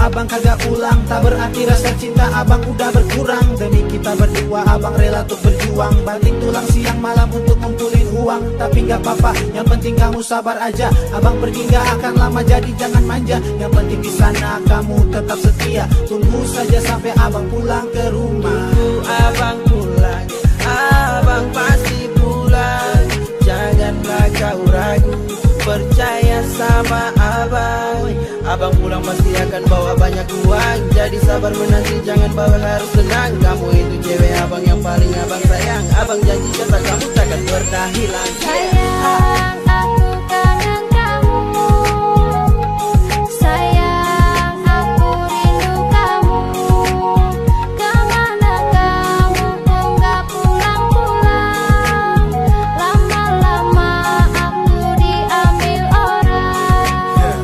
abang kagak pulang, tak berarti rasa cinta abang udah berkurang. Demi kita berdua abang rela untuk berjuang, banting tulang siang malam untuk ngumpulin uang. Tapi gak apa-apa, yang penting kamu sabar aja. Abang pergi gak akan lama, jadi jangan manja. Yang penting di sana kamu tetap setia. Tunggu saja sampai abang pulang ke rumah. Tunggu abang pulang, abang pasti pulang. Janganlah kau ragu, percaya sama abang. Abang pulang pasti akan bawa banyak uang. Jadi sabar menanti, jangan bawa harus tenang. Kamu itu cewek abang yang paling abang sayang. Abang janji kata kamu takkan pernah hilang. Sayang, aku kangen kamu. Sayang, aku rindu kamu. Kemana kamu kok gak pulang-pulang? Lama-lama aku diambil orang.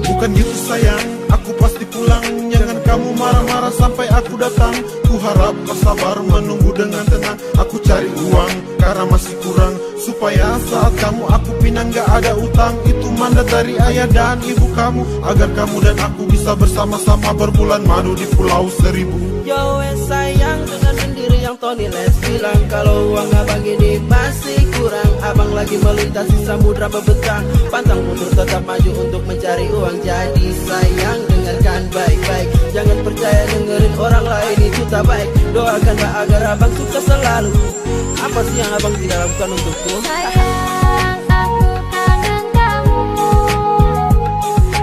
Bukan gitu sayang, aku pasti pulang. Jangan kamu marah-marah sampai aku datang. Ku harap kau sabar menunggu dengan tenang. Aku cari uang karena masih kurang, supaya saat kamu aku pinang gak ada utang. Itu mandat dari ayah dan ibu kamu, agar kamu dan aku bisa bersama-sama berbulan madu di Pulau Seribu. Yo sayang, dengan sendiri yang Tony Les bilang, kalau uang abang ini masih kurang. Abang lagi melintasi samudra bebentang, pantang mundur tetap maju untuk mencari uang. Jadi sayang, dengarkan baik-baik, jangan percaya dengerin orang lain, itu tak baik. Doakanlah agar abang sukses selalu. Apa sih yang abang tidak lakukan untukku? Sayang, aku kangen kamu.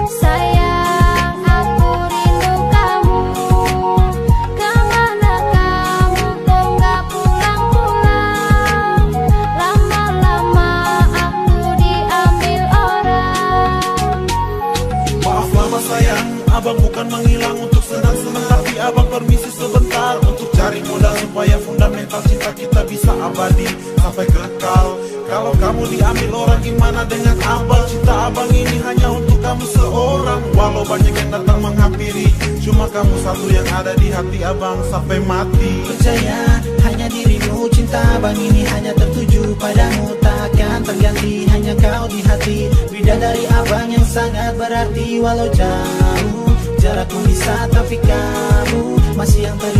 Sayang, aku rindu kamu. Kemana kamu kok gak pulang-pulang? Lama-lama aku diambil orang. Maaf lama sayang, abang bukan menghilang untuk senang-senang, tapi abang permisi sebentar untuk cari modal supaya fundamental cinta kita bisa abadi sampai kekal. Kalau kamu diambil orang, gimana dengan abang? Cinta abang ini hanya untuk kamu seorang. Walau banyak yang datang menghampiri, cuma kamu satu yang ada di hati abang sampai mati. Percaya hanya dirimu, cinta abang ini hanya tertuju padamu. Takkan terganti, hanya kau di hati. Bidadari abang yang sangat berarti. Walau jauh jarakku bisa, tapi kamu masih yang terjadi.